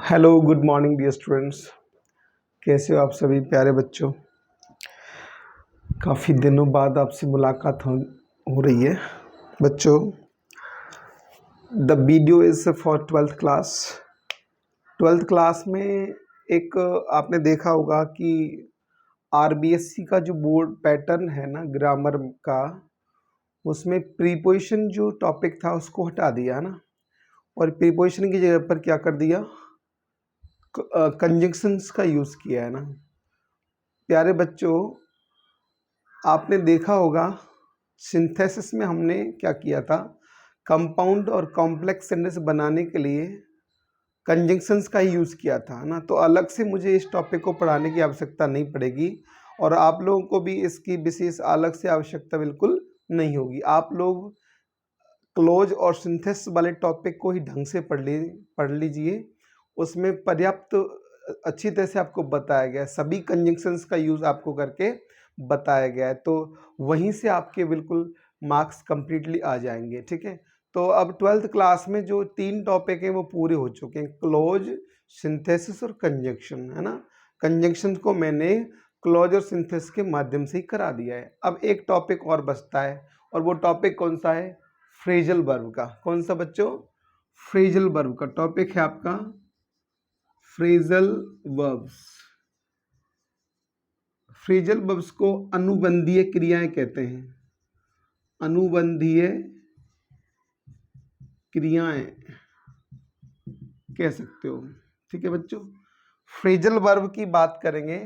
Hello good morning dear students. कैसे हो आप सभी प्यारे बच्चों। काफ़ी दिनों बाद आपसे मुलाकात हो रही है बच्चों। The video is for twelfth class. Twelfth class में एक आपने देखा होगा कि आरबीएससी का जो बोर्ड पैटर्न है ना ग्रामर का, उसमें प्रीपोजिशन जो टॉपिक था उसको हटा दिया ना, और प्रीपोजिशन की जगह पर क्या कर दिया, कंजंक्शंस का यूज़ किया है ना। प्यारे बच्चों, आपने देखा होगा सिंथेसिस में हमने क्या किया था, कंपाउंड और कॉम्प्लेक्स सेंटेंस बनाने के लिए कंजंक्शंस का ही यूज़ किया था ना। तो अलग से मुझे इस टॉपिक को पढ़ाने की आवश्यकता नहीं पड़ेगी, और आप लोगों को भी इसकी विशेष अलग से आवश्यकता बिल्कुल नहीं होगी। आप लोग क्लोज और सिंथेसिस वाले टॉपिक को ही ढंग से पढ़ लीजिए। उसमें पर्याप्त अच्छी तरह से आपको बताया गया है, सभी कंजंक्शंस का यूज़ आपको करके बताया गया है, तो वहीं से आपके बिल्कुल मार्क्स कंप्लीटली आ जाएंगे। ठीक है, तो अब ट्वेल्थ क्लास में जो 3 टॉपिक हैं वो पूरे हो चुके हैं, क्लोज, सिंथेसिस और कंजंक्शन, है ना। कंजंक्शन को मैंने क्लोज और सिंथेसिस के माध्यम से ही करा दिया है। अब एक टॉपिक और बचता है, और वो टॉपिक कौन सा है, फ्रेजल वर्ब का। कौन सा बच्चों, फ्रेजल वर्ब का टॉपिक है आपका फ्रेजल वर्ब्स। फ्रेजल वर्ब्स को अनुबंधीय क्रियाएं कहते हैं, अनुबंधीय क्रियाएं कह सकते हो। ठीक है बच्चों, फ्रेजल वर्ब की बात करेंगे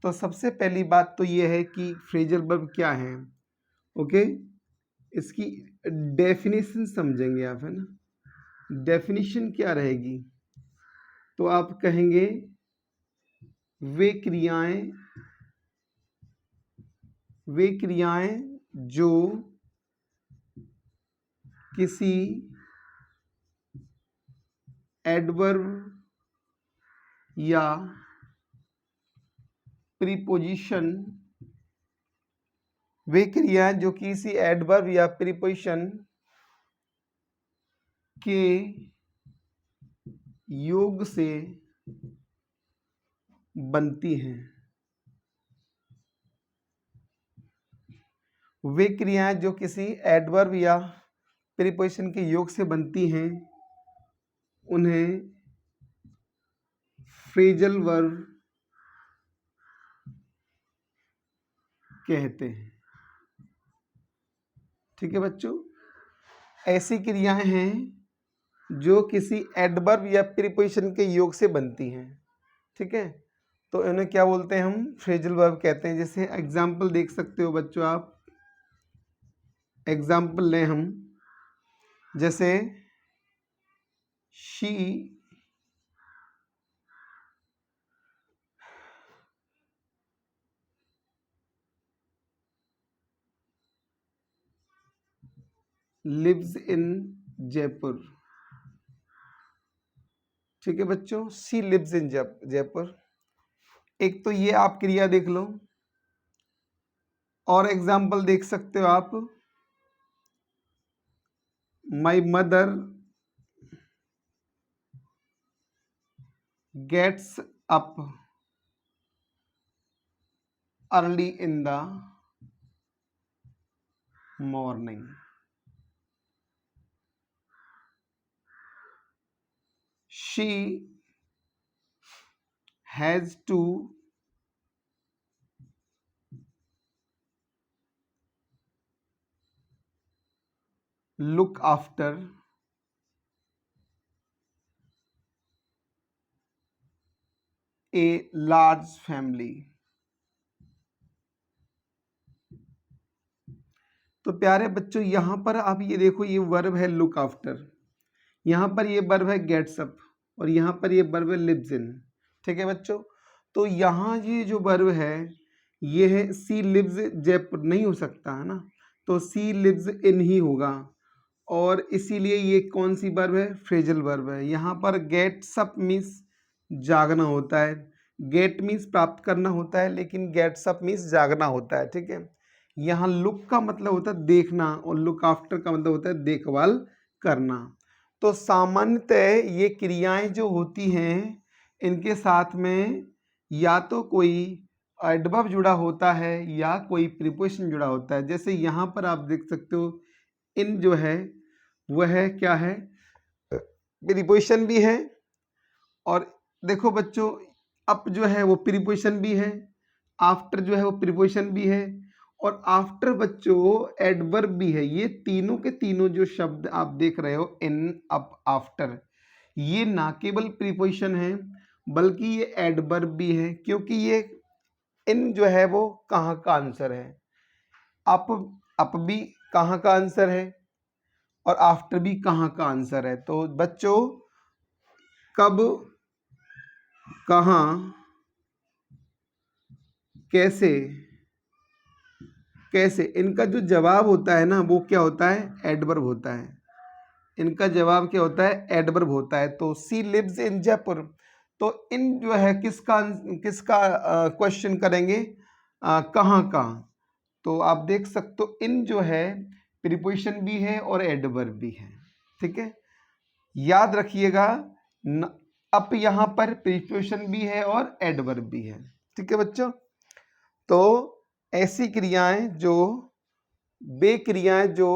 तो सबसे पहली बात तो ये है कि फ्रेजल वर्ब क्या है। ओके, इसकी डेफिनेशन समझेंगे आप, है ना। डेफिनेशन क्या रहेगी, तो आप कहेंगे वे क्रियाएं जो किसी एडवर्ब या प्रीपोजिशन, वे क्रियाएं जो किसी एडवर्ब या प्रीपोजिशन के योग से बनती हैं। वे क्रियाएं जो किसी एडवर्ब या प्रीपोजिशन के योग से बनती हैं उन्हें फ्रेजल वर्ब कहते हैं। ठीक है बच्चों, ऐसी क्रियाएं हैं जो किसी एडवर्ब या प्रीपोजिशन के योग से बनती हैं। ठीक है, तो इन्हें क्या बोलते हैं, हम फ्रेजल वर्ब कहते हैं। जैसे एग्जाम्पल देख सकते हो बच्चों, आप एग्जाम्पल लें हम, जैसे शी लिव्स इन जयपुर। ठीक है बच्चों, शी लिव्स इन जयपुर। एक तो ये आप क्रिया देख लो, और एग्जाम्पल देख सकते हो आप, my mother gets up early in the morning. She has to look after a large family। तो प्यारे बच्चों, यहां पर आप ये देखो, ये वर्ब है लुक आफ्टर, यहां पर ये वर्ब है गेट्स अप, और यहां पर ये वर्ब है लिव्स इन। ठीक है बच्चों, तो यहां ये जो वर्ब है ये है सी लिव्स जयपुर, नहीं हो सकता है ना, तो सी लिव्स इन ही होगा, और इसीलिए ये कौन सी वर्ब है, फ्रेजल वर्ब है। यहाँ पर गेट्स अप मीन्स जागना होता है, गेट मीन्स प्राप्त करना होता है, लेकिन गेट्स अप मीन्स जागना होता है। ठीक है, यहाँ लुक का मतलब होता है देखना, और लुक आफ्टर का मतलब होता है देखभाल करना। तो सामान्यतः ये क्रियाएं जो होती हैं इनके साथ में या तो कोई एडवर्ब जुड़ा होता है या कोई प्रीपोजिशन जुड़ा होता है। जैसे यहाँ पर आप देख सकते हो इन जो है वह क्या है, प्रीपोजिशन भी है, और देखो बच्चों अप जो है वो प्रीपोजिशन भी है, आफ्टर जो है वो प्रीपोजिशन भी है, और आफ्टर बच्चों एडवर्ब भी है। ये तीनों के तीनों जो शब्द आप देख रहे हो इन, अप, आफ्टर, ये ना केवल प्रीपोजिशन है बल्कि ये एडवर्ब भी है, क्योंकि ये इन जो है वो कहाँ का आंसर है, अप भी कहाँ का आंसर है और आफ्टर भी कहाँ का आंसर है। तो बच्चों कब, कहाँ, कैसे, कैसे, इनका जो जवाब होता है ना वो क्या होता है, एडवर्ब होता है। इनका जवाब क्या होता है, एडवर्ब होता है। तो सी लिव्स इन जयपुर, तो इन जो है किसका किसका क्वेश्चन करेंगे, कहाँ का। तो आप देख सकते हो इन जो है प्रीपोजिशन भी है और एडवर्ब भी है। ठीक है, याद रखिएगा अप यहाँ पर प्रीपोजिशन भी है और एडवर्ब भी है। ठीक है बच्चों, तो ऐसी क्रियाएं जो, वे क्रियाएं जो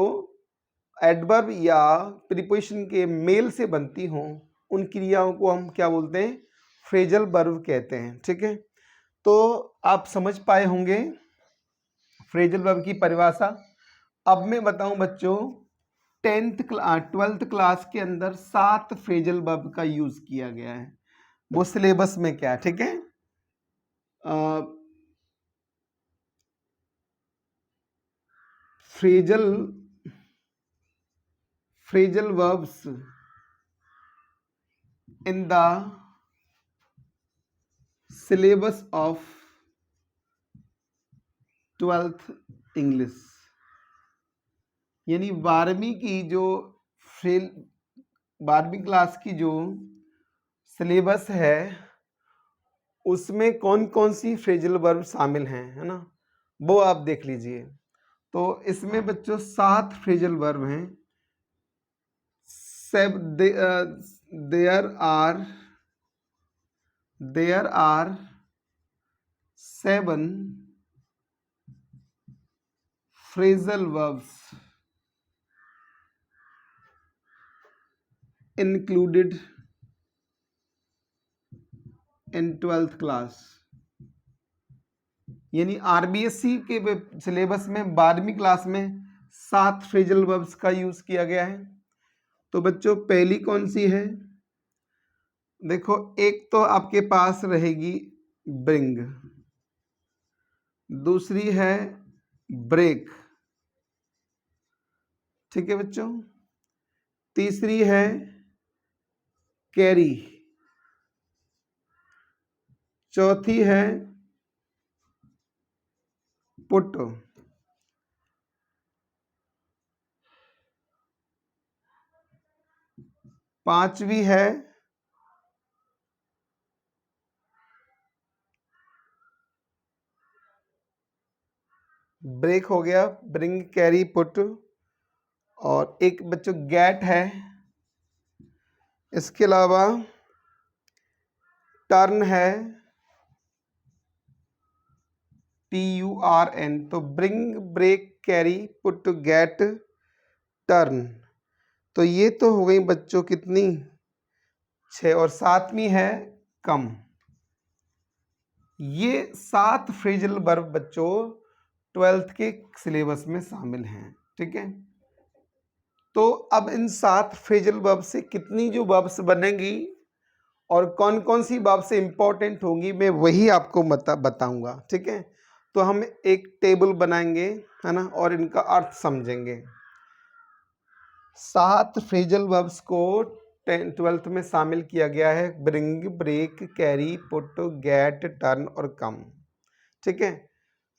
एडवर्ब या प्रीपोजिशन के मेल से बनती हों उन क्रियाओं को हम क्या बोलते हैं, फ्रेजल वर्ब कहते हैं। ठीक है, तो आप समझ पाए होंगे फ्रेजल वर्ब की परिभाषा। अब मैं बताऊं बच्चों, 12th क्लास के अंदर 7 फ्रेजल वर्ब का यूज किया गया है, वो सिलेबस में क्या है। ठीक है, phrasal verbs in the syllabus of 12th English, यानी 12वीं की जो 12वीं क्लास की जो सिलेबस है उसमें कौन कौन सी फ्रेजल वर्ब शामिल हैं, है ना, वो आप देख लीजिए। तो इसमें बच्चों 7 फ्रेजल वर्ब हैं। There are 7 phrasal verbs included in 12th class, यानी आरबीएससी के सिलेबस में 12वीं क्लास में 7 फ्रेजल वर्ब्स का यूज किया गया है। तो बच्चों पहली कौन सी है, देखो एक तो आपके पास रहेगी ब्रिंग, दूसरी है ब्रेक, ठीक है बच्चों, तीसरी है कैरी, चौथी है पुट, पांचवी है ब्रेक, हो गया ब्रिंग, कैरी, पुट, और एक बच्चों गेट है। इसके अलावा टर्न है, TURN, तो bring, break, carry, put, get, turn. तो ये तो हो गई बच्चों कितनी, 6, और 7वीं है कम। ये 7 फ्रेजल वर्ब बच्चों 12th के सिलेबस में शामिल हैं। ठीक है, तो अब इन 7 फ्रेजल वर्ब से कितनी जो वर्ब्स बनेंगी और कौन कौन सी वर्ब से इंपॉर्टेंट होंगी मैं वही आपको बताऊंगा। ठीक है, तो हम एक टेबल बनाएंगे, है ना, और इनका अर्थ समझेंगे। 7 फ्रेजल वर्ब्स को 12th में शामिल किया गया है, bring, break, carry, put, get, turn और कम। ठीक है,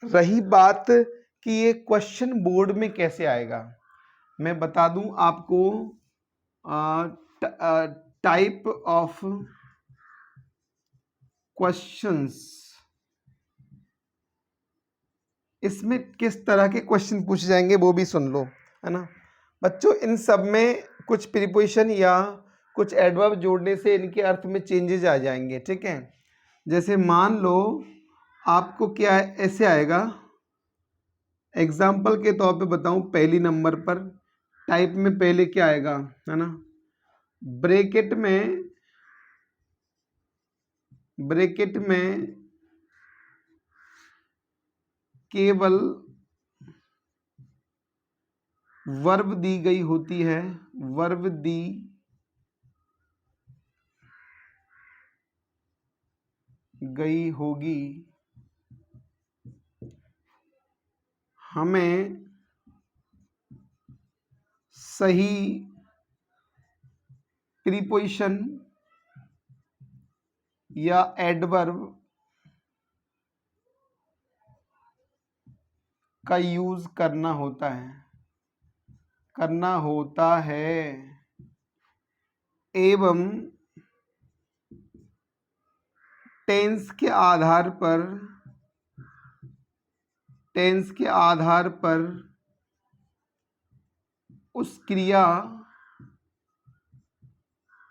रही बात कि ये क्वेश्चन बोर्ड में कैसे आएगा, मैं बता दूं आपको। टाइप ऑफ क्वेश्चंस, इसमें किस तरह के क्वेश्चन पूछे जाएंगे वो भी सुन लो, है ना बच्चों। इन सब में कुछ प्रीपोजिशन या कुछ एडवर्ब जोड़ने से इनके अर्थ में चेंजेस आ जाएंगे, ठीक है। जैसे मान लो आपको क्या है, ऐसे आएगा, एग्जाम्पल के तौर पे बताऊं, पहली नंबर पर टाइप में पहले क्या आएगा, है ना, ब्रैकेट में केवल वर्ब दी गई होती है, वर्ब दी गई होगी, हमें सही प्रीपोजिशन या एडवर्ब का यूज करना होता है एवं टेंस के आधार पर उस क्रिया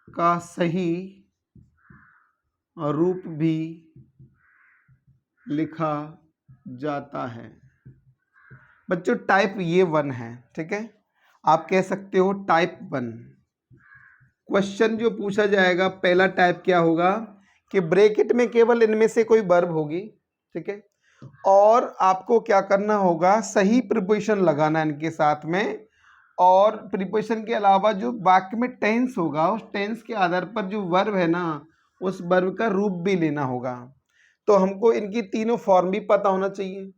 का सही रूप भी लिखा जाता है। बच्चों टाइप ये 1 है, ठीक है, आप कह सकते हो टाइप 1। क्वेश्चन जो पूछा जाएगा पहला टाइप क्या होगा कि ब्रैकेट में केवल इनमें से कोई वर्ब होगी, ठीक है, और आपको क्या करना होगा, सही प्रीपोजिशन लगाना इनके साथ में, और प्रीपोजिशन के अलावा जो वाक्य में टेंस होगा उस टेंस के आधार पर जो वर्ब है ना उस वर्ब का रूप भी लेना होगा। तो हमको इनकी तीनों फॉर्म भी पता होना चाहिए,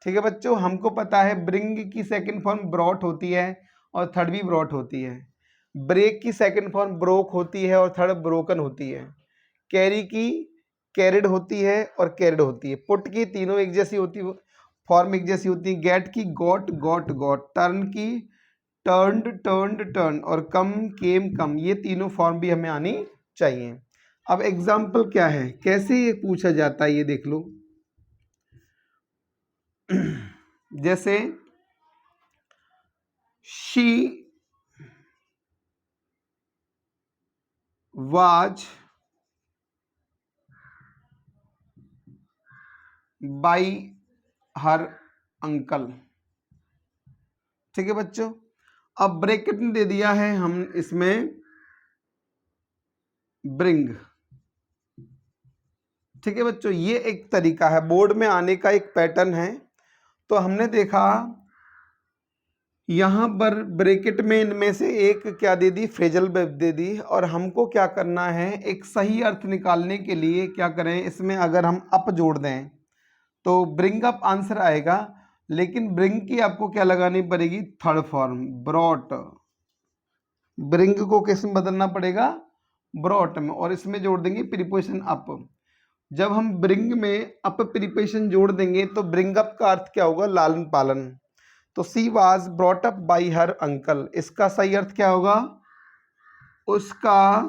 ठीक है बच्चों। हमको पता है ब्रिंग की सेकंड फॉर्म ब्रॉट होती है और थर्ड भी ब्रॉट होती है, ब्रेक की सेकंड फॉर्म ब्रोक होती है और थर्ड ब्रोकन होती है, कैरी की कैरिड होती है और कैरिड होती है, पुट की तीनों एक जैसी होती है, फॉर्म एक जैसी होती है, गेट की गॉट गॉट गॉट, टर्न की टर्न्ड टर्न्ड टर्न, और कम केम कम, ये तीनों फॉर्म भी हमें आनी चाहिए। अब एग्जाम्पल क्या है, कैसे ये पूछा जाता है ये देख लो। जैसे she was by her uncle, ठीक है बच्चों। अब ब्रैकेट में दे दिया है हम इसमें ब्रिंग, ठीक है बच्चों, ये एक तरीका है बोर्ड में आने का, एक पैटर्न है। तो हमने देखा यहाँ पर ब्रैकेट में इनमें से एक क्या दे दी, फ्रेजल वर्ब दे दी, और हमको क्या करना है, एक सही अर्थ निकालने के लिए क्या करें, इसमें अगर हम अप जोड़ दें तो ब्रिंग अप आंसर आएगा, लेकिन ब्रिंग की आपको क्या लगानी पड़ेगी, थर्ड फॉर्म ब्रॉट, ब्रिंग को किस में बदलना पड़ेगा, ब्रॉट में, और इसमें जोड़ देंगे प्रीपोजिशन अप। जब हम ब्रिंग में अप प्रीपोजिशन जोड़ देंगे तो ब्रिंग अप का अर्थ क्या होगा, लालन पालन। तो she was brought up by her uncle, इसका सही अर्थ क्या होगा, उसका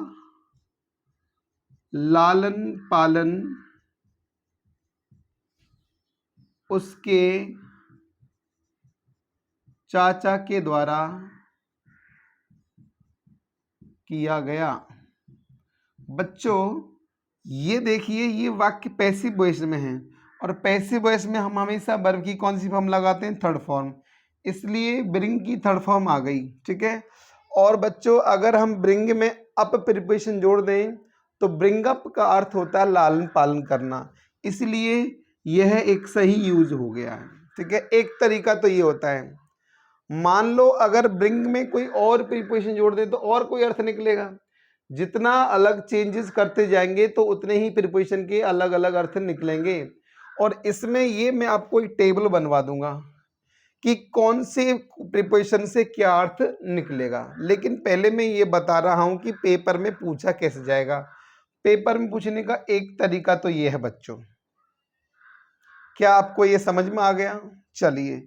लालन पालन उसके चाचा के द्वारा किया गया। बच्चों ये देखिए, ये वाक्य पैसिव वॉइस में है, और पैसिव वॉइस में हम हमेशा वर्ब की कौन सी फॉर्म लगाते हैं, थर्ड फॉर्म, इसलिए ब्रिंग की थर्ड फॉर्म आ गई, ठीक है। और बच्चों अगर हम ब्रिंग में अप प्रीपोजिशन जोड़ दें तो ब्रिंग अप का अर्थ होता है लालन पालन करना, इसलिए यह एक सही यूज हो गया है, ठीक है। एक तरीका तो ये होता है, मान लो अगर ब्रिंग में कोई और प्रीपोजिशन जोड़ दें तो और कोई अर्थ निकलेगा, जितना अलग चेंजेस करते जाएंगे तो उतने ही प्रीपोजिशन के अलग अलग अर्थ निकलेंगे। और इसमें ये मैं आपको एक टेबल बनवा दूंगा कि कौन से प्रीपोजिशन से क्या अर्थ निकलेगा, लेकिन पहले मैं ये बता रहा हूं कि पेपर में पूछा कैसे जाएगा। पेपर में पूछने का एक तरीका तो ये है बच्चों, क्या आपको ये समझ में आ गया। चलिए,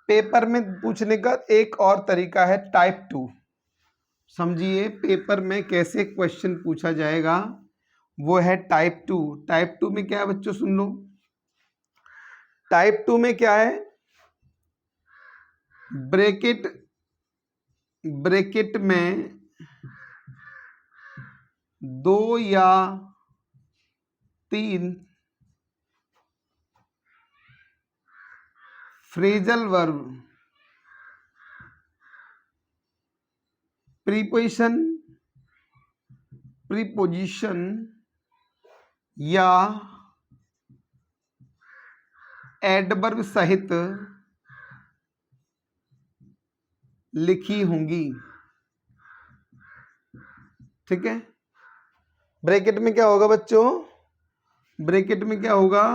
पेपर में पूछने का एक और तरीका है टाइप 2। समझिए पेपर में कैसे क्वेश्चन पूछा जाएगा, वो है टाइप 2। टाइप 2 में क्या है बच्चों, सुन लो, टाइप 2 में क्या है, ब्रैकेट ब्रैकेट में 2 या 3 फ्रेजल वर्ब प्रीपोजिशन या एडवर्ब सहित लिखी होंगी। ठीक है, ब्रैकेट में क्या होगा बच्चों, ब्रैकेट में क्या होगा,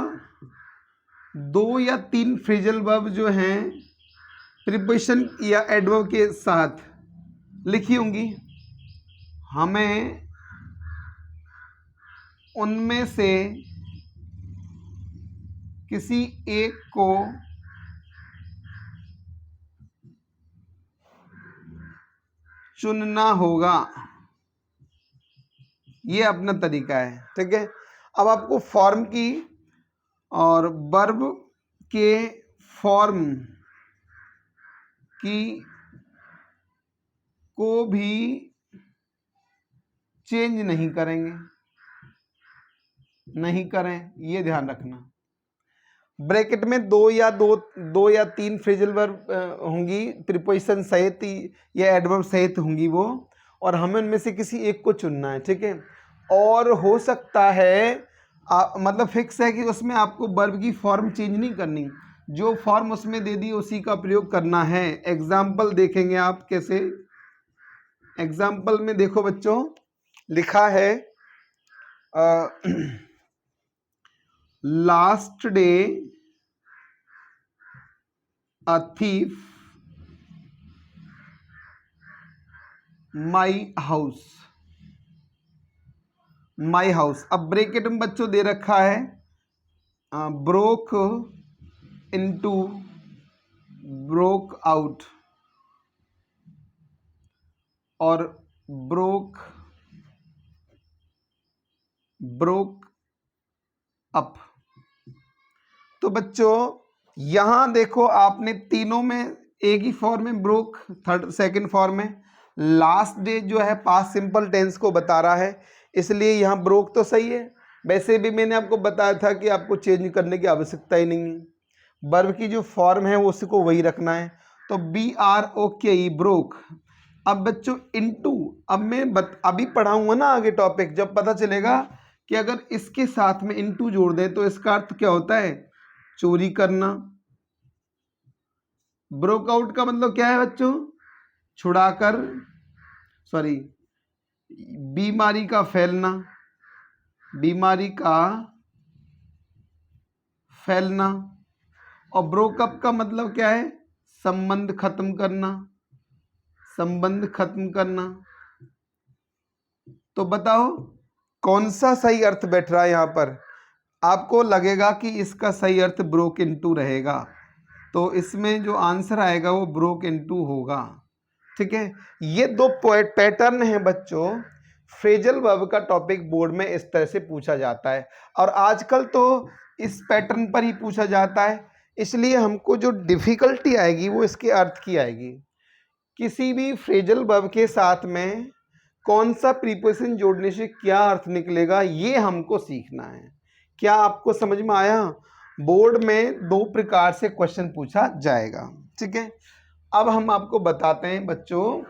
2 या 3 फ्रेजल वर्ब जो हैं प्रीपोजिशन या एडवर्ब के साथ लिखी होंगी। हमें उनमें से किसी एक को चुनना होगा, ये अपना तरीका है। ठीक है, अब आपको फॉर्म की और वर्ब के फॉर्म की को भी चेंज नहीं करें, ये ध्यान रखना। ब्रैकेट में 2 या 3 फ्रेजल वर्ब होंगी प्रीपोजिशन सहित या एडवर्ब सहित होंगी वो, और हमें उनमें से किसी एक को चुनना है। ठीक है, और हो सकता है मतलब फिक्स है कि उसमें आपको वर्ब की फॉर्म चेंज नहीं करनी, जो फॉर्म उसमें दे दी उसी का प्रयोग करना है। एग्जाम्पल देखेंगे आप कैसे। एग्जाम्पल में देखो बच्चों, लिखा है last day a thief my house. अब ब्रैकेट में बच्चों दे रखा है ब्रोक आउट और ब्रोक अप। तो बच्चों यहां देखो, आपने तीनों में एक ही फॉर्म में ब्रोक, सेकंड फॉर्म में लास्ट डे जो है पास्ट सिंपल टेंस को बता रहा है, इसलिए यहां ब्रोक तो सही है। वैसे भी मैंने आपको बताया था कि आपको चेंज करने की आवश्यकता ही नहीं है, वर्ब की जो फॉर्म है वो उसको वही रखना है। तो BROKE ब्रोक। अब बच्चों इनटू, अब मैं अभी पढ़ाऊंगा ना आगे टॉपिक, जब पता चलेगा कि अगर इसके साथ में इनटू जोड़ दें तो इसका अर्थ क्या होता है, चोरी करना। ब्रोकआउट का मतलब क्या है बच्चों, छुड़ाकर, सॉरी, बीमारी का फैलना। और ब्रोकअप का मतलब क्या है, संबंध खत्म करना। तो बताओ कौन सा सही अर्थ बैठ रहा है यहां पर। आपको लगेगा कि इसका सही अर्थ ब्रोक इनटू रहेगा, तो इसमें जो आंसर आएगा वो ब्रोक इनटू होगा। ठीक है, ये 2 पैटर्न हैं बच्चों। फ्रेजल वर्ब का टॉपिक बोर्ड में इस तरह से पूछा जाता है, और आजकल तो इस पैटर्न पर ही पूछा जाता है, इसलिए हमको जो डिफिकल्टी आएगी वो इसके अर्थ की आएगी। किसी भी फ्रेजल वर्ब के साथ में कौन सा प्रीपोजिशन जोड़ने से क्या अर्थ निकलेगा, ये हमको सीखना है। क्या आपको समझ में आया। बोर्ड में 2 प्रकार से क्वेश्चन पूछा जाएगा। ठीक है, अब हम आपको बताते हैं बच्चों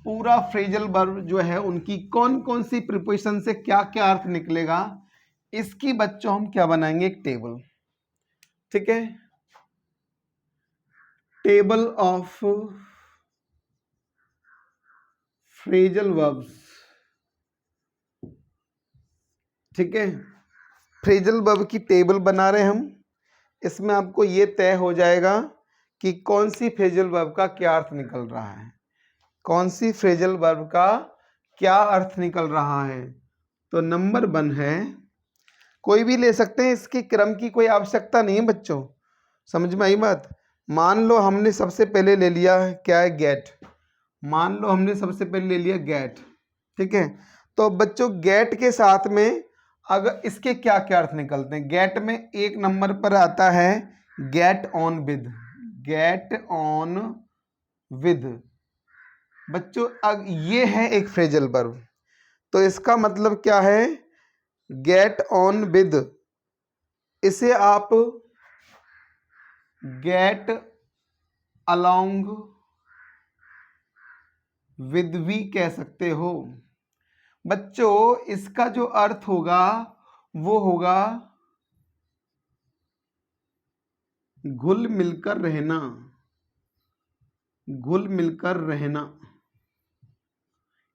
पूरा फ्रेजल वर्ब जो है उनकी कौन कौन सी प्रीपोजिशन से क्या क्या अर्थ निकलेगा। इसकी बच्चों हम क्या बनाएंगे, एक टेबल। ठीक है, टेबल ऑफ फ्रेजल वर्ब्स। ठीक है, फ्रेजल वर्ब की टेबल बना रहे हम। इसमें आपको ये तय हो जाएगा कि कौन सी फ्रेजल वर्ब का क्या अर्थ निकल रहा है, कौन सी फ्रेजल वर्ब का क्या अर्थ निकल रहा है। तो नंबर 1 है, कोई भी ले सकते हैं, इसके क्रम की कोई आवश्यकता नहीं है बच्चों, समझ में आई बात। मान लो हमने सबसे पहले ले लिया क्या है, गेट। मान लो हमने सबसे पहले ले लिया गेट। ठीक है, तो बच्चों गेट के साथ में अगर इसके क्या क्या अर्थ निकलते हैं, गेट में 1 नंबर पर आता है गेट ऑन विद। बच्चों अब ये है एक फ्रेजल वर्ब, तो इसका मतलब क्या है, गेट ऑन विद, इसे आप गेट अलोंग विद भी कह सकते हो। बच्चों इसका जो अर्थ होगा वो होगा घुल मिलकर रहना, घुल मिलकर रहना।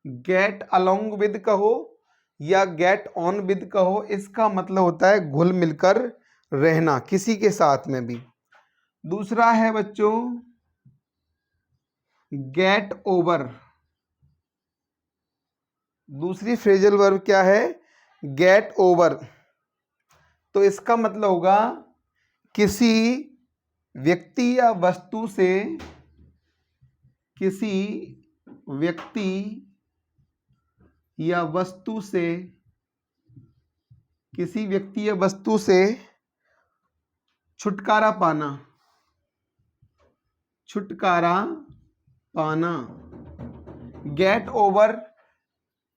गेट अलोंग विद कहो या गेट ऑन विद कहो, इसका मतलब होता है घुल मिलकर रहना किसी के साथ में भी। दूसरा है बच्चों गेट ओवर, दूसरी फ्रेजल वर्ब क्या है, गेट ओवर, तो इसका मतलब होगा किसी व्यक्ति या वस्तु से, किसी व्यक्ति या वस्तु से, किसी व्यक्ति या वस्तु से छुटकारा पाना, छुटकारा पाना। गेट ओवर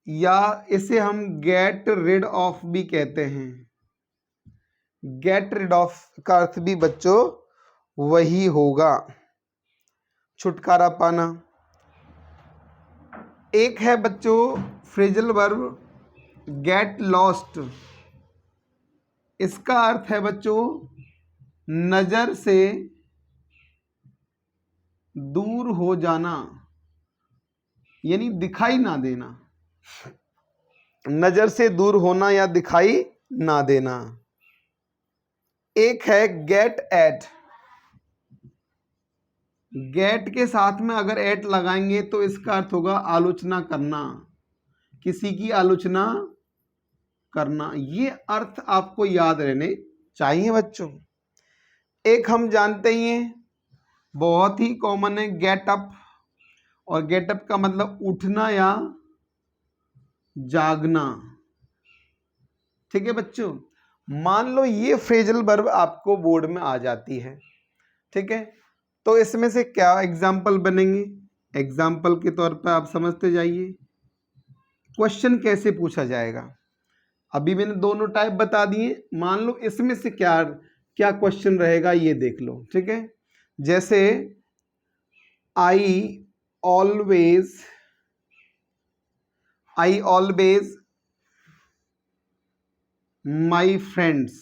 या इसे हम गेट रिड ऑफ भी कहते हैं। गेट रिड ऑफ का अर्थ भी बच्चों वही होगा, छुटकारा पाना। एक है बच्चों फ्रेजल वर्ब गेट लॉस्ट, इसका अर्थ है बच्चों नजर से दूर हो जाना, यानी दिखाई ना देना, नजर से दूर होना या दिखाई ना देना। एक है गेट एट, गेट के साथ में अगर एट लगाएंगे तो इसका अर्थ होगा आलोचना करना, किसी की आलोचना करना। ये अर्थ आपको याद रहने चाहिए बच्चों। एक हम जानते ही हैं बहुत ही कॉमन है गेट अप, और गेट अप का मतलब उठना या जागना। ठीक है बच्चों, मान लो ये फ्रेजल वर्ब आपको बोर्ड में आ जाती है, ठीक है, तो इसमें से क्या एग्जाम्पल बनेंगे, एग्जाम्पल के तौर पर आप समझते जाइए क्वेश्चन कैसे पूछा जाएगा। अभी मैंने दोनों टाइप बता दिए, मान लो इसमें से क्या क्या क्वेश्चन रहेगा ये देख लो। ठीक है, जैसे I always my friends.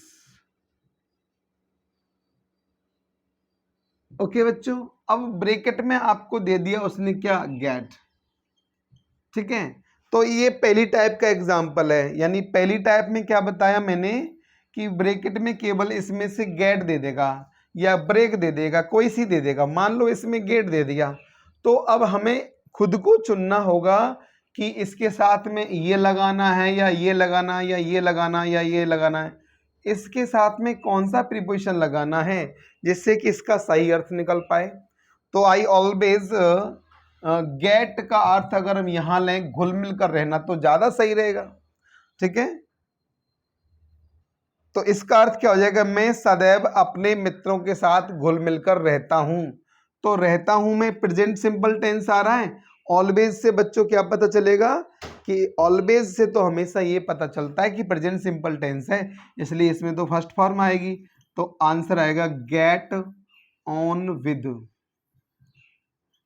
Okay बच्चों, अब ब्रैकेट में आपको दे दिया उसने क्या, गेट। ठीक है, तो ये पहली टाइप का एग्जाम्पल है, यानी पहली टाइप में क्या बताया मैंने कि ब्रैकेट में केवल इसमें से गेट दे देगा या ब्रेक दे देगा, कोई सी दे देगा। मान लो इसमें गेट दे दिया, तो अब हमें खुद को चुनना होगा कि इसके साथ में ये लगाना है या ये लगाना या ये लगाना या ये लगाना है, इसके साथ में कौन सा प्रीपोजिशन लगाना है जिससे कि इसका सही अर्थ निकल पाए। तो आई ऑलवेज गेट का अर्थ अगर हम यहां लें घुल मिल कर रहना तो ज्यादा सही रहेगा। ठीक है, तो इसका अर्थ क्या हो जाएगा, मैं सदैव अपने मित्रों के साथ घुल मिलकर रहता हूं। तो रहता हूं में प्रेजेंट सिंपल टेंस आ रहा है। ऑलवेज से बच्चों क्या पता चलेगा कि ऑलवेज से तो हमेशा ये पता चलता है कि प्रेजेंट सिंपल टेंस है, इसलिए इसमें तो फर्स्ट फॉर्म आएगी। तो आंसर आएगा get on with,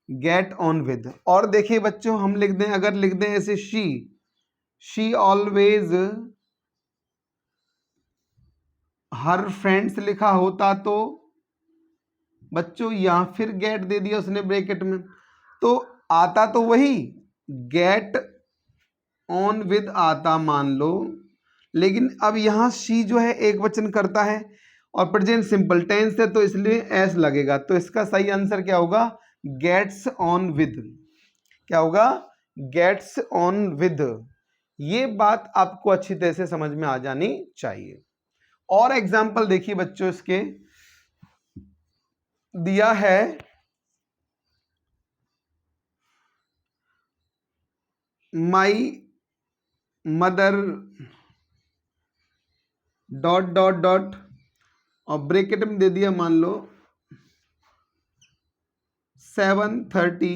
get on with. और देखिए बच्चों हम लिख दें, अगर लिख दें ऐसे शी ऑलवेज हर फ्रेंड्स लिखा होता तो बच्चों यहां फिर गेट दे दिया उसने ब्रैकेट में, तो आता तो वही गेट ऑन विद आता मान लो, लेकिन अब यहां शी जो है एक वचन करता है और प्रेजेंट सिंपल टेंस है तो इसलिए एस लगेगा। तो इसका सही आंसर क्या होगा, गेट्स ऑन विद। क्या होगा, गेट्स ऑन विद। ये बात आपको अच्छी तरह से समझ में आ जानी चाहिए। और एग्जाम्पल देखिए बच्चों, इसके दिया है my mother dot dot dot और ब्रैकेट में दे दिया मान लो 7:30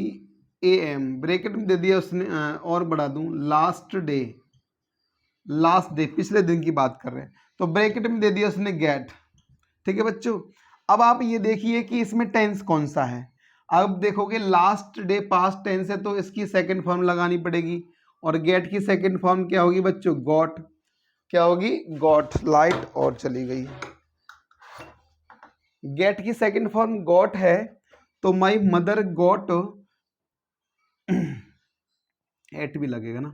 AM, ब्रैकेट में दे दिया उसने, और बढ़ा दूं लास्ट डे, पिछले दिन की बात कर रहे हैं, तो ब्रैकेट में दे दिया उसने गेट। ठीक है बच्चों, अब आप ये देखिए कि इसमें टेंस कौन सा है। अब देखोगे लास्ट डे पास्ट टेंस है तो इसकी सेकंड फॉर्म लगानी पड़ेगी, और गेट की सेकंड फॉर्म क्या होगी बच्चों, गॉट। क्या होगी, गॉट। लाइट और चली गई। गेट की सेकंड फॉर्म गॉट है, तो माई मदर गॉट, एट भी लगेगा ना,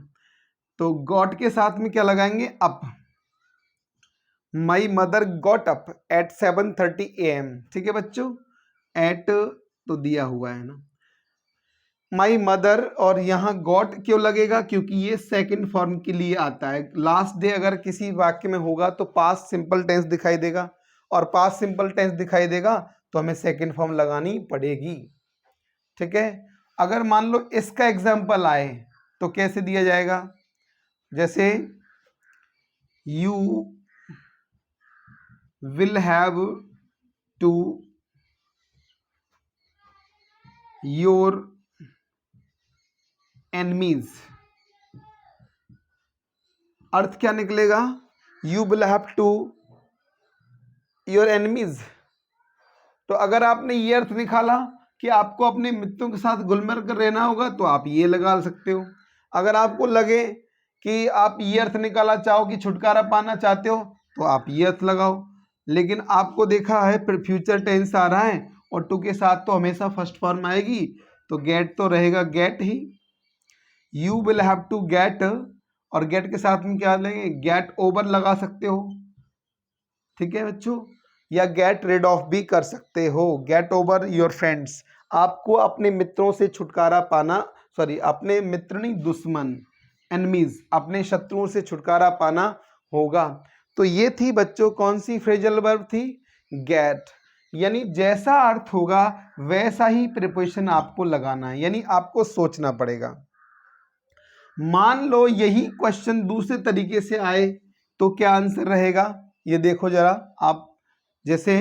तो गॉट के साथ में क्या लगाएंगे, up. My mother got up at 7:30 AM। ठीक है बच्चों, एट तो दिया हुआ है ना, माई मदर, और यहाँ गॉट क्यों लगेगा, क्योंकि ये सेकंड फॉर्म के लिए आता है। लास्ट डे अगर किसी वाक्य में होगा तो पास्ट सिंपल टेंस दिखाई देगा, और पास्ट सिंपल टेंस दिखाई देगा तो हमें सेकंड फॉर्म लगानी पड़ेगी। ठीक है, अगर मान लो इसका एग्जाम्पल आए तो कैसे दिया जाएगा, जैसे you will have to your enemies. अर्थ क्या निकलेगा, you will have to your enemies. तो अगर आपने ये अर्थ निकाला कि आपको अपने मित्रों के साथ गुलमर कर रहना होगा तो आप ये लगा सकते हो। अगर आपको लगे कि आप ये अर्थ निकाला चाहो कि छुटकारा पाना चाहते हो तो आप ये अर्थ लगाओ। लेकिन आपको देखा है फ्यूचर टेंस आ रहा है और टू के साथ तो हमेशा फर्स्ट फॉर्म आएगी, तो गेट तो रहेगा गेट ही। You will have to get, और गेट के साथ में क्या लेंगे, गेट ओवर लगा सकते हो। ठीक है बच्चों, या गेट रिड ऑफ भी कर सकते हो, गेट ओवर योर फ्रेंड्स। आपको अपने मित्रों से छुटकारा पाना, सॉरी अपने मित्र नहीं दुश्मन, एनिमीज, अपने शत्रुओं से छुटकारा पाना होगा। तो ये थी बच्चों कौन सी फ्रेजल वर्ब थी, गेट। यानी जैसा अर्थ होगा वैसा ही प्रिपोजिशन आपको लगाना है, यानी आपको सोचना पड़ेगा। मान लो यही क्वेश्चन दूसरे तरीके से आए तो क्या आंसर रहेगा, ये देखो जरा आप। जैसे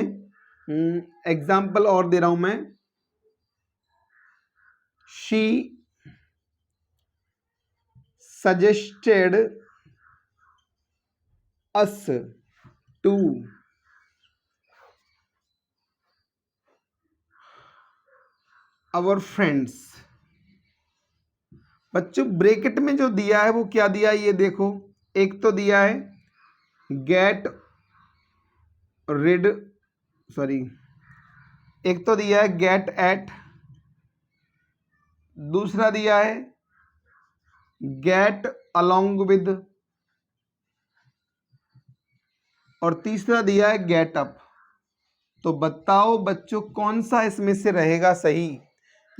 एग्जाम्पल और दे रहा हूं मैं, she suggested us to our friends. बच्चों ब्रैकेट में जो दिया है वो क्या दिया है ये देखो, एक तो दिया है गेट रिड, सॉरी एक तो दिया है गेट एट, दूसरा दिया है गेट अलोंग विद, और तीसरा दिया है गेट अप। तो बताओ बच्चों कौन सा इसमें से रहेगा सही,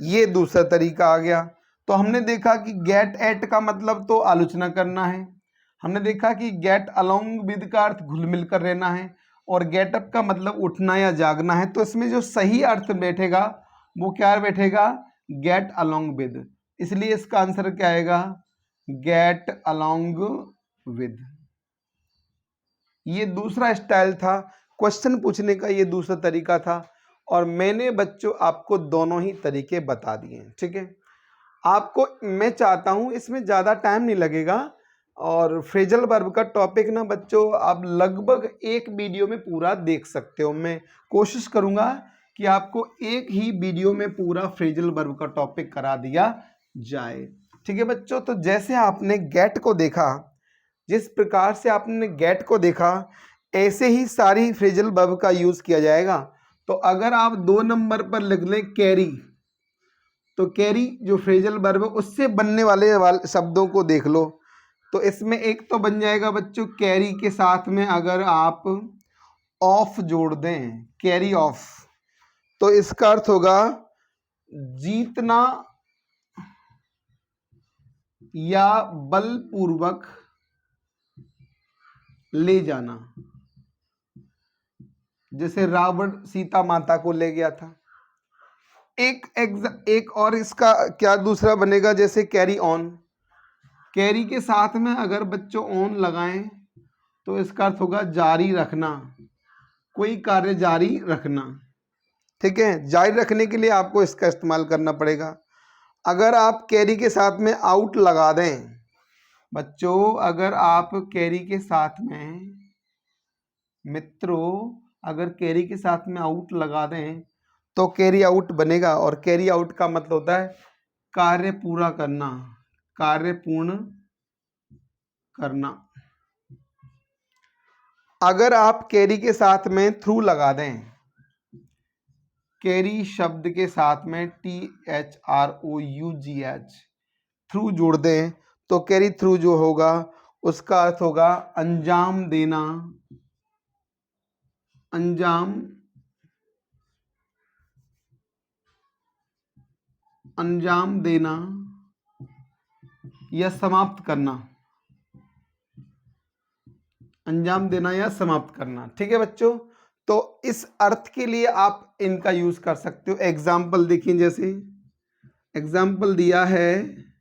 ये दूसरा तरीका आ गया। तो हमने देखा कि गेट एट का मतलब तो आलोचना करना है, हमने देखा कि गेट अलोंग विद का अर्थ घुल मिल कर रहना है, और गेट अप का मतलब उठना या जागना है। तो इसमें जो सही अर्थ बैठेगा वो क्या बैठेगा, गेट अलोंग विद। इसलिए इसका आंसर क्या आएगा, गेट अलोंग विद। ये दूसरा स्टाइल था क्वेश्चन पूछने का, ये दूसरा तरीका था, और मैंने बच्चों आपको दोनों ही तरीके बता दिए। ठीक है, आपको मैं चाहता हूं इसमें ज़्यादा टाइम नहीं लगेगा, और फ्रेजल वर्ब का टॉपिक ना बच्चों आप लगभग एक वीडियो में पूरा देख सकते हो। मैं कोशिश करूंगा कि आपको एक ही वीडियो में पूरा फ्रेजल वर्ब का टॉपिक करा दिया जाए। ठीक है बच्चों, तो जैसे आपने गेट को देखा, जिस प्रकार से आपने गेट को देखा ऐसे ही सारी फ्रेजल वर्ब का यूज किया जाएगा। तो अगर आप 2 नंबर पर लिख लें कैरी, तो कैरी जो फ्रेजल वर्ब है उससे बनने वाले शब्दों को देख लो। तो इसमें एक तो बन जाएगा बच्चों कैरी के साथ में अगर आप ऑफ जोड़ दें, कैरी ऑफ, तो इसका अर्थ होगा जीतना या बलपूर्वक ले जाना। जैसे रावण सीता माता को ले गया था। एक और इसका क्या दूसरा बनेगा, जैसे कैरी ऑन, कैरी के साथ में अगर बच्चों ऑन लगाएं तो इसका अर्थ होगा जारी रखना, कोई कार्य जारी रखना। ठीक है, जारी रखने के लिए आपको इसका इस्तेमाल करना पड़ेगा। अगर आप कैरी के साथ में आउट लगा दें बच्चों, अगर आप कैरी के साथ में मित्रों, अगर कैरी के साथ में आउट लगा दें तो कैरी आउट बनेगा, और कैरी आउट का मतलब होता है कार्य पूरा करना, कार्य पूर्ण करना। अगर आप कैरी के साथ में थ्रू लगा दें, कैरी शब्द के साथ में THROUGH थ्रू जोड़ दें तो कैरी थ्रू जो होगा उसका अर्थ होगा अंजाम देना, अंजाम, अंजाम देना या समाप्त करना, अंजाम देना या समाप्त करना। ठीक है बच्चों, तो इस अर्थ के लिए आप इनका यूज कर सकते हो। एग्जाम्पल देखिए, जैसे एग्जाम्पल दिया है,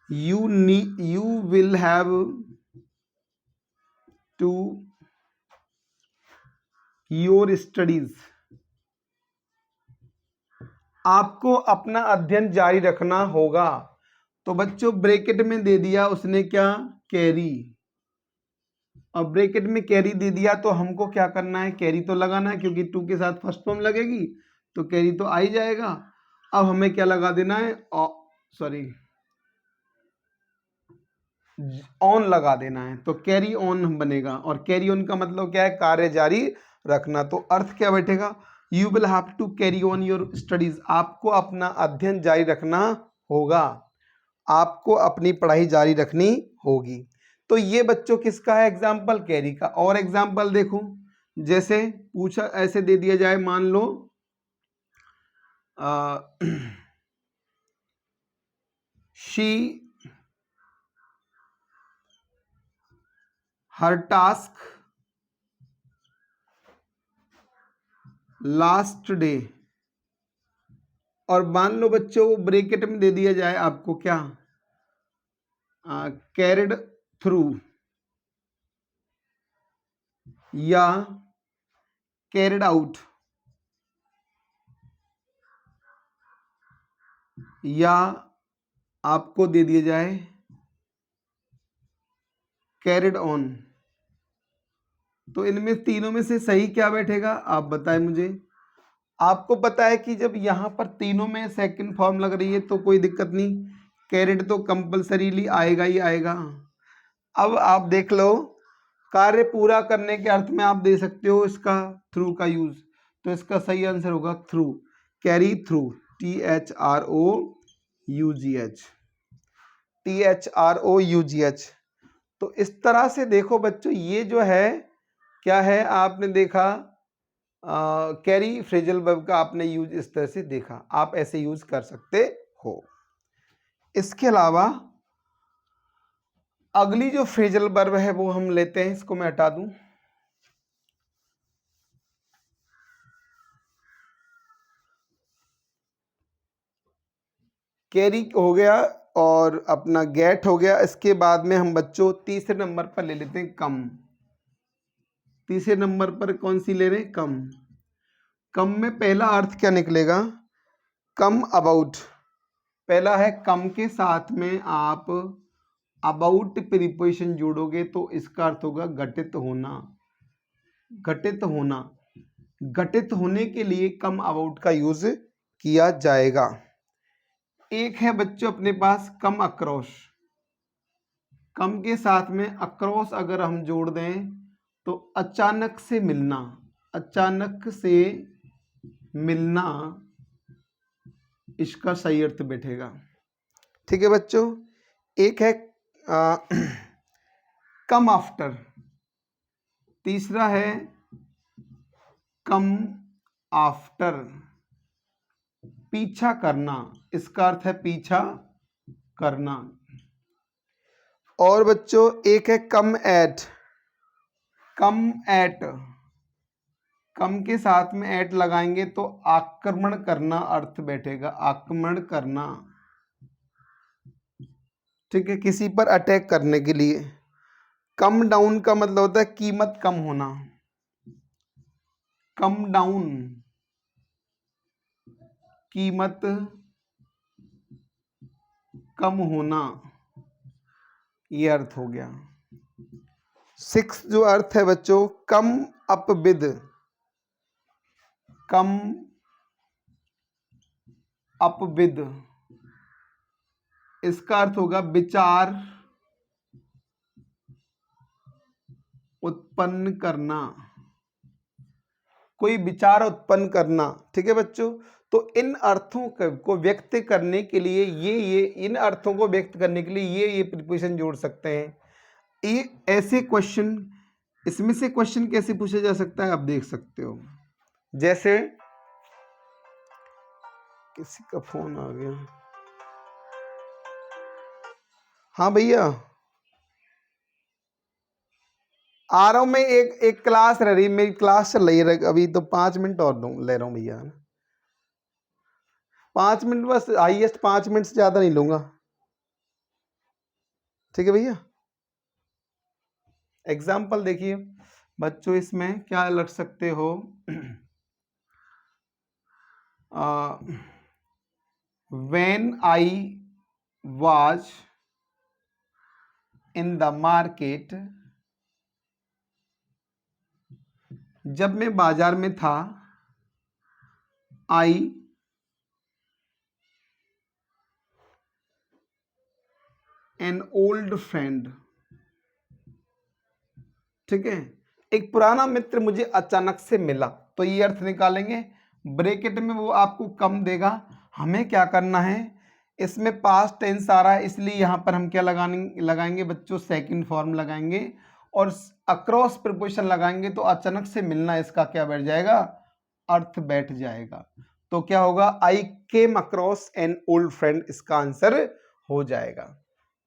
you will have to your studies, आपको अपना अध्ययन जारी रखना होगा। तो बच्चों ब्रैकेट में दे दिया उसने क्या, कैरी, और ब्रैकेट में कैरी दे दिया तो हमको क्या करना है, कैरी तो लगाना है, क्योंकि टू के साथ फर्स्ट फॉर्म लगेगी तो कैरी तो आ ही जाएगा। अब हमें क्या लगा देना है, सॉरी ऑन लगा देना है, तो कैरी ऑन बनेगा, और कैरी ऑन का मतलब क्या है, कार्य जारी रखना। तो अर्थ क्या बैठेगा, you will have to carry on your studies, आपको अपना अध्ययन जारी रखना होगा, आपको अपनी पढ़ाई जारी रखनी होगी। तो ये बच्चों किसका है एग्जाम्पल, कैरी का। और एग्जाम्पल देखो, जैसे पूछा ऐसे दे दिया जाए, मान लो she her task last day, और मान लो बच्चों ब्रैकेट में दे दिया जाए आपको क्या, कैरिड थ्रू या कैरिड आउट, या आपको दे दिया जाए कैरिड ऑन। तो इनमें तीनों में से सही क्या बैठेगा, आप बताएं मुझे। आपको पता है कि जब यहाँ पर तीनों में सेकंड फॉर्म लग रही है तो कोई दिक्कत नहीं, कैरिड तो कंपल्सरीली आएगा ही आएगा। अब आप देख लो, कार्य पूरा करने के अर्थ में आप दे सकते हो इसका थ्रू का यूज, तो इसका सही आंसर होगा through, carry through, THROUGH, THROUGH। तो इस तरह से देखो बच्चों, ये जो है क्या है, आपने देखा कैरी फ्रेजल वर्ब का आपने यूज इस तरह से देखा, आप ऐसे यूज कर सकते हो। इसके अलावा अगली जो फ्रेजल वर्ब है वो हम लेते हैं, इसको मैं हटा दूं। कैरी हो गया और अपना गेट हो गया। इसके बाद में हम बच्चों तीसरे नंबर पर ले लेते हैं कम। तीसरे नंबर पर कौन सी ले रहे हैं, कम। कम में पहला अर्थ क्या निकलेगा, कम अबाउट। पहला है कम के साथ में आप अबाउट प्रीपोजिशन जोड़ोगे तो इसका अर्थ होगा घटित होना, घटित होना। घटित होने के लिए कम अबाउट का यूज किया जाएगा। एक है बच्चों अपने पास कम अक्रॉस। कम के साथ में अक्रॉस अगर हम जोड़ दें तो अचानक से मिलना, अचानक से मिलना, इसका सही अर्थ बैठेगा। ठीक है बच्चों, एक है कम आफ्टर, तीसरा है कम आफ्टर, पीछा करना, इसका अर्थ है पीछा करना। और बच्चों एक है कम एट। कम एट, कम के साथ में एट लगाएंगे तो आक्रमण करना अर्थ बैठेगा, आक्रमण करना। ठीक है, किसी पर अटैक करने के लिए। कम डाउन का मतलब होता है कीमत कम होना, कम डाउन, कीमत कम होना, ये अर्थ हो गया। 6 जो अर्थ है बच्चों, come up with, come up with, इसका अर्थ होगा विचार उत्पन्न करना, कोई विचार उत्पन्न करना। ठीक है बच्चों, तो इन अर्थों को व्यक्त करने के लिए ये इन अर्थों को व्यक्त करने के लिए ये प्रीपोजिशन जोड़ सकते हैं। ये ऐसे क्वेश्चन, इसमें से क्वेश्चन कैसे पूछा जा सकता है आप देख सकते हो। जैसे किसी का फोन आ गया, हाँ भैया आ रहा हूँ मैं, एक क्लास रह रही, मेरी क्लास चल रही है अभी, तो 5 मिनट और ले रहा हूँ भैया, 5 मिनट बस, हाईएस्ट 5 मिनट से ज्यादा नहीं लूंगा। ठीक है भैया। एग्जाम्पल देखिए बच्चों, इसमें क्या लग सकते हो, when I was in the market, जब मैं बाजार में था, I an old friend, ठीक है, एक पुराना मित्र मुझे अचानक से मिला, तो ये अर्थ निकालेंगे। ब्रैकेट में वो आपको कम देगा, हमें क्या करना है, इसमें पास्ट टेंस आ रहा है, इसलिए यहाँ पर हम क्या लगाएंगे बच्चों, सेकंड फॉर्म लगाएंगे, और अक्रॉस प्रीपोजिशन लगाएंगे, तो अचानक से मिलना इसका क्या बैठ जाएगा, अर्थ बैठ जाएगा। तो क्या होगा, I came across an old friend, इसका आंसर हो जाएगा।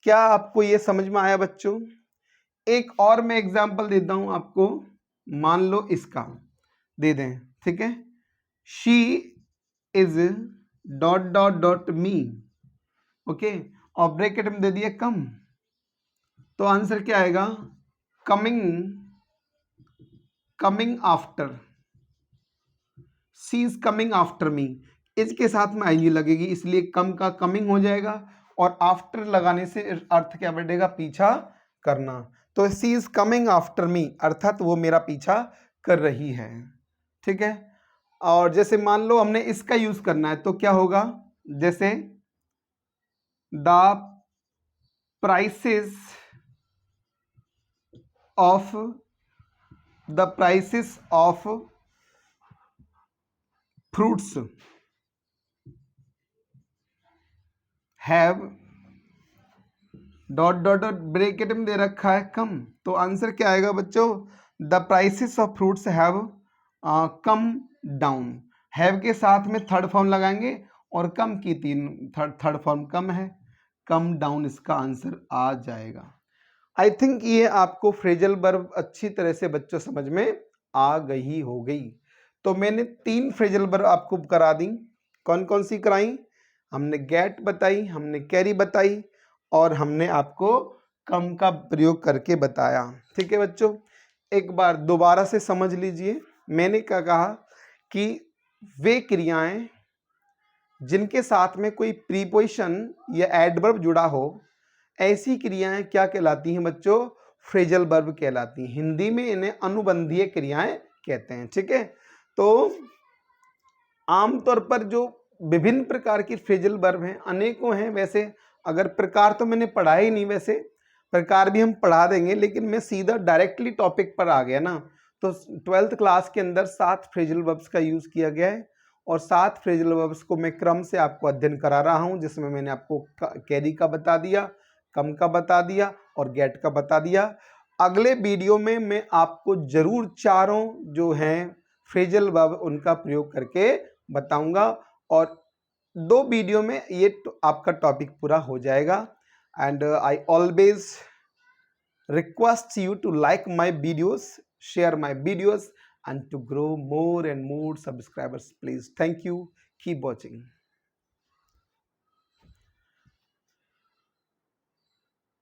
क्या आपको ये समझ में आया बच्चों? एक और मैं एग्जाम्पल देता हूं आपको, मान लो इसका दे दें, ठीक है, she is dot dot dot me, okay, और ब्रैकेट में दे दिया कम, तो आंसर क्या आएगा, coming, coming after, she is coming after me, इसके साथ में आईएनजी लगेगी, इसलिए कम का कमिंग हो जाएगा, और आफ्टर लगाने से अर्थ क्या बैठेगा, पीछा करना। तो she is coming after me, अर्थात वो मेरा पीछा कर रही है। ठीक है, और जैसे मान लो हमने इसका यूज करना है, तो क्या होगा, जैसे the prices of, the prices of fruits have dot dot dot, bracket में दे रखा है कम, तो आंसर क्या आएगा बच्चों, the prices of fruits have come down, have के साथ में थर्ड फॉर्म लगाएंगे, और कम की थर्ड फॉर्म कम है, कम डाउन इसका आंसर आ जाएगा। आई थिंक ये आपको फ्रेजल वर्ब अच्छी तरह से बच्चों समझ में आ गई हो गई। तो मैंने 3 फ्रेजल वर्ब आपको करा दी, कौन कौन सी कराई, हमने गेट बताई, हमने कैरी बताई, और हमने आपको कम का प्रयोग करके बताया। ठीक है बच्चों, एक बार दोबारा से समझ लीजिए, मैंने क्या कहा कि वे क्रियाएं जिनके साथ में कोई प्रीपोजिशन या एडवर्ब जुड़ा हो, ऐसी क्रियाएं क्या कहलाती हैं बच्चों, फ्रेजल वर्ब कहलाती हैं। हिंदी में इन्हें अनुबंधीय क्रियाएं कहते हैं। ठीक है, तो आमतौर पर जो विभिन्न प्रकार की फ्रेजल वर्ब हैं, अनेकों हैं, वैसे अगर प्रकार तो मैंने पढ़ा ही नहीं, वैसे प्रकार भी हम पढ़ा देंगे, लेकिन मैं सीधा डायरेक्टली टॉपिक पर आ गया ना। तो 12th क्लास के अंदर 7 फ्रेजल वर्ब्स का यूज किया गया है, और 7 फ्रेजल वर्ब्स को मैं क्रम से आपको अध्ययन करा रहा हूं, जिसमें मैंने आपको कैरी का बता दिया, कम का बता दिया, और गेट का बता दिया। अगले वीडियो में मैं आपको जरूर चारों जो हैं फ्रेजल वर्ब उनका प्रयोग करके बताऊंगा, और 2 वीडियो में ये आपका टॉपिक पूरा हो जाएगा। And I always request you to like my videos, share my videos, and to grow more and more subscribers, please. Thank you, keep watching.